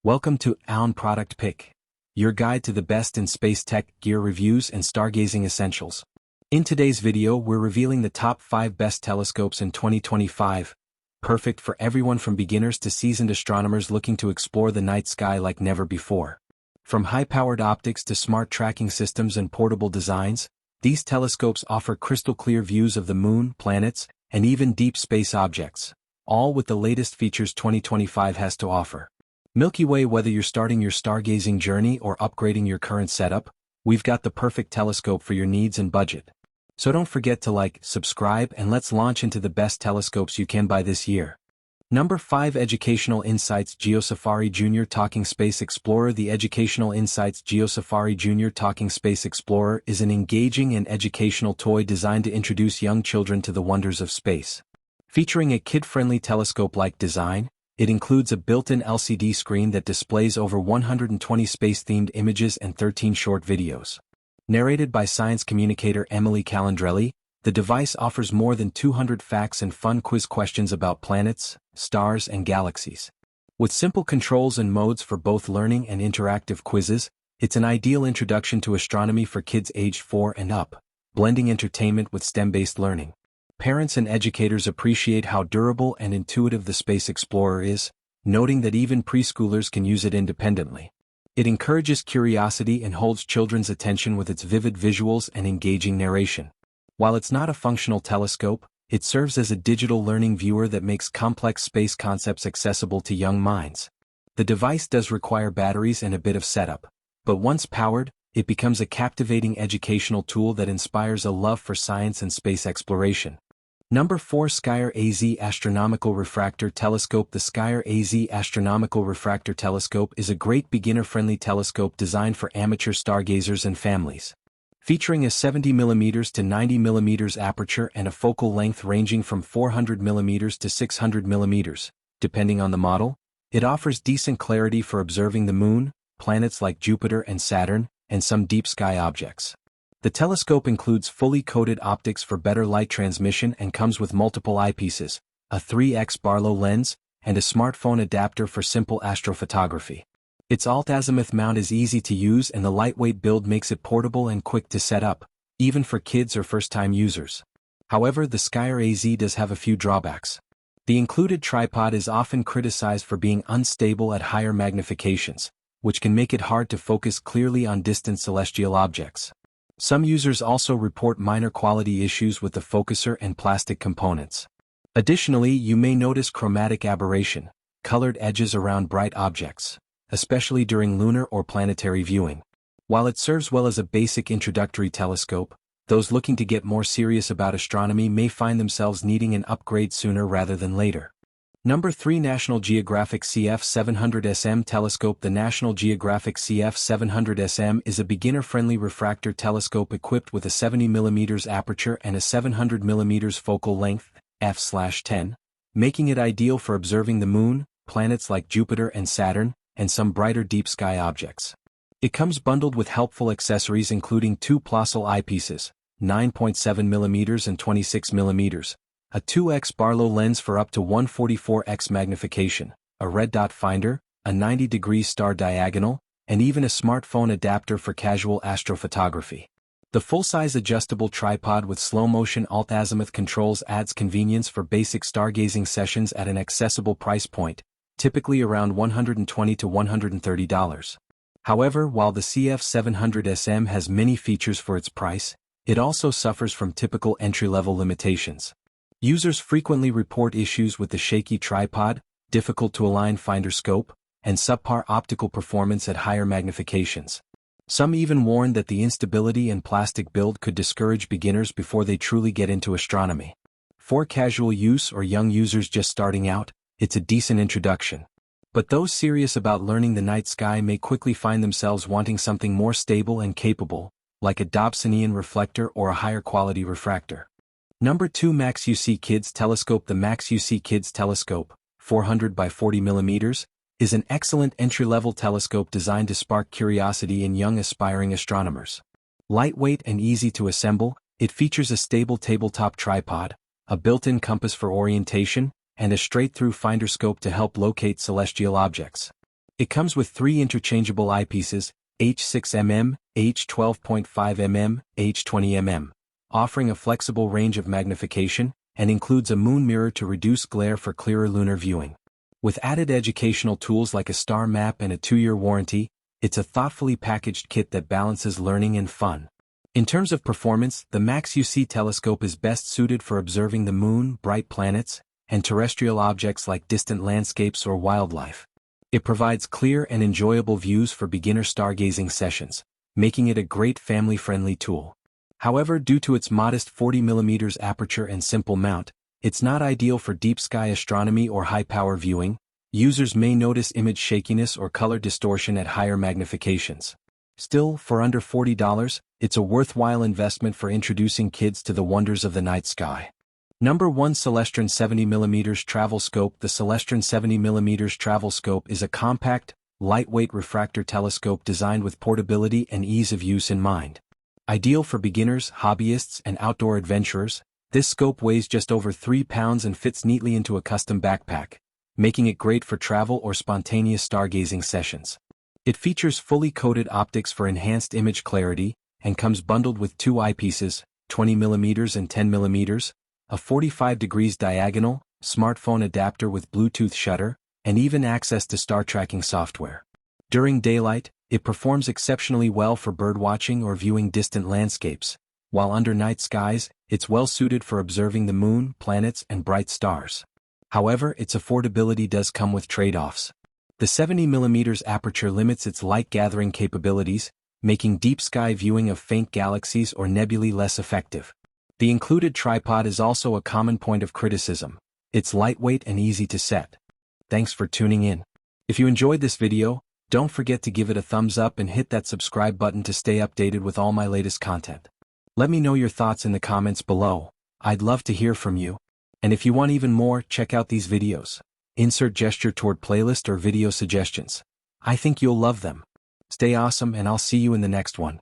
Welcome to OWN Product Pick, your guide to the best in space tech, gear reviews and stargazing essentials. In today's video we're revealing the top 5 best telescopes in 2025, perfect for everyone from beginners to seasoned astronomers looking to explore the night sky like never before. From high-powered optics to smart tracking systems and portable designs, these telescopes offer crystal-clear views of the moon, planets, and even deep space objects, all with the latest features 2025 has to offer. Milky Way. Whether you're starting your stargazing journey or upgrading your current setup, we've got the perfect telescope for your needs and budget. So don't forget to like, subscribe, and let's launch into the best telescopes you can buy this year. Number 5. Educational Insights GeoSafari Junior Talking Space Explorer. The Educational Insights GeoSafari Junior Talking Space Explorer is an engaging and educational toy designed to introduce young children to the wonders of space. Featuring a kid-friendly telescope-like design, it includes a built-in LCD screen that displays over 120 space-themed images and 13 short videos. Narrated by science communicator Emily Calandrelli, the device offers more than 200 facts and fun quiz questions about planets, stars, and galaxies. With simple controls and modes for both learning and interactive quizzes, it's an ideal introduction to astronomy for kids aged 4 and up, blending entertainment with STEM-based learning. Parents and educators appreciate how durable and intuitive the Space Explorer is, noting that even preschoolers can use it independently. It encourages curiosity and holds children's attention with its vivid visuals and engaging narration. While it's not a functional telescope, it serves as a digital learning viewer that makes complex space concepts accessible to young minds. The device does require batteries and a bit of setup, but once powered, it becomes a captivating educational tool that inspires a love for science and space exploration. Number 4. Skyer AZ Astronomical Refractor Telescope. The Skyer AZ Astronomical Refractor Telescope is a great beginner-friendly telescope designed for amateur stargazers and families. Featuring a 70mm to 90mm aperture and a focal length ranging from 400mm to 600mm, depending on the model, it offers decent clarity for observing the moon, planets like Jupiter and Saturn, and some deep sky objects. The telescope includes fully coated optics for better light transmission and comes with multiple eyepieces, a 3x Barlow lens, and a smartphone adapter for simple astrophotography. Its alt-azimuth mount is easy to use and the lightweight build makes it portable and quick to set up, even for kids or first-time users. However, the Skyer AZ does have a few drawbacks. The included tripod is often criticized for being unstable at higher magnifications, which can make it hard to focus clearly on distant celestial objects. Some users also report minor quality issues with the focuser and plastic components. Additionally, you may notice chromatic aberration, colored edges around bright objects, especially during lunar or planetary viewing. While it serves well as a basic introductory telescope, those looking to get more serious about astronomy may find themselves needing an upgrade sooner rather than later. Number 3. National Geographic CF700SM Telescope. The National Geographic CF700SM is a beginner-friendly refractor telescope equipped with a 70mm aperture and a 700mm focal length, f/10, making it ideal for observing the moon, planets like Jupiter and Saturn, and some brighter deep sky objects. It comes bundled with helpful accessories including 2 Plossl eyepieces, 9.7mm and 26mm, a 2x Barlow lens for up to 144x magnification, a red dot finder, a 90-degree star diagonal, and even a smartphone adapter for casual astrophotography. The full-size adjustable tripod with slow-motion alt-azimuth controls adds convenience for basic stargazing sessions at an accessible price point, typically around $120 to $130. However, while the CF700SM has many features for its price, it also suffers from typical entry-level limitations. Users frequently report issues with the shaky tripod, difficult to align finder scope, and subpar optical performance at higher magnifications. Some even warn that the instability and plastic build could discourage beginners before they truly get into astronomy. For casual use or young users just starting out, it's a decent introduction. But those serious about learning the night sky may quickly find themselves wanting something more stable and capable, like a Dobsonian reflector or a higher quality refractor. Number 2. Max UC Kids Telescope. The Max UC Kids Telescope, 400 by 40mm, is an excellent entry-level telescope designed to spark curiosity in young aspiring astronomers. Lightweight and easy to assemble, it features a stable tabletop tripod, a built-in compass for orientation, and a straight-through finder scope to help locate celestial objects. It comes with 3 interchangeable eyepieces, H6mm, H12.5mm, H20mm, offering a flexible range of magnification, and includes a moon mirror to reduce glare for clearer lunar viewing. With added educational tools like a star map and a 2-year warranty, it's a thoughtfully packaged kit that balances learning and fun. In terms of performance, the Max-UC telescope is best suited for observing the moon, bright planets, and terrestrial objects like distant landscapes or wildlife. It provides clear and enjoyable views for beginner stargazing sessions, making it a great family-friendly tool. However, due to its modest 40mm aperture and simple mount, it's not ideal for deep sky astronomy or high-power viewing. Users may notice image shakiness or color distortion at higher magnifications. Still, for under $40, it's a worthwhile investment for introducing kids to the wonders of the night sky. Number 1. Celestron 70mm Travel Scope. The Celestron 70mm Travel Scope is a compact, lightweight refractor telescope designed with portability and ease of use in mind. Ideal for beginners, hobbyists, and outdoor adventurers, this scope weighs just over 3 pounds and fits neatly into a custom backpack, making it great for travel or spontaneous stargazing sessions. It features fully coated optics for enhanced image clarity, and comes bundled with 2 eyepieces, 20mm and 10mm, a 45 degrees diagonal, smartphone adapter with Bluetooth shutter, and even access to star tracking software. During daylight, it performs exceptionally well for birdwatching or viewing distant landscapes, while under night skies, it's well suited for observing the moon, planets, and bright stars. However, its affordability does come with trade-offs. The 70mm aperture limits its light-gathering capabilities, making deep sky viewing of faint galaxies or nebulae less effective. The included tripod is also a common point of criticism. It's lightweight and easy to set. Thanks for tuning in. If you enjoyed this video, don't forget to give it a thumbs up and hit that subscribe button to stay updated with all my latest content. Let me know your thoughts in the comments below. I'd love to hear from you. And if you want even more, check out these videos. Insert gesture toward playlist or video suggestions. I think you'll love them. Stay awesome, and I'll see you in the next one.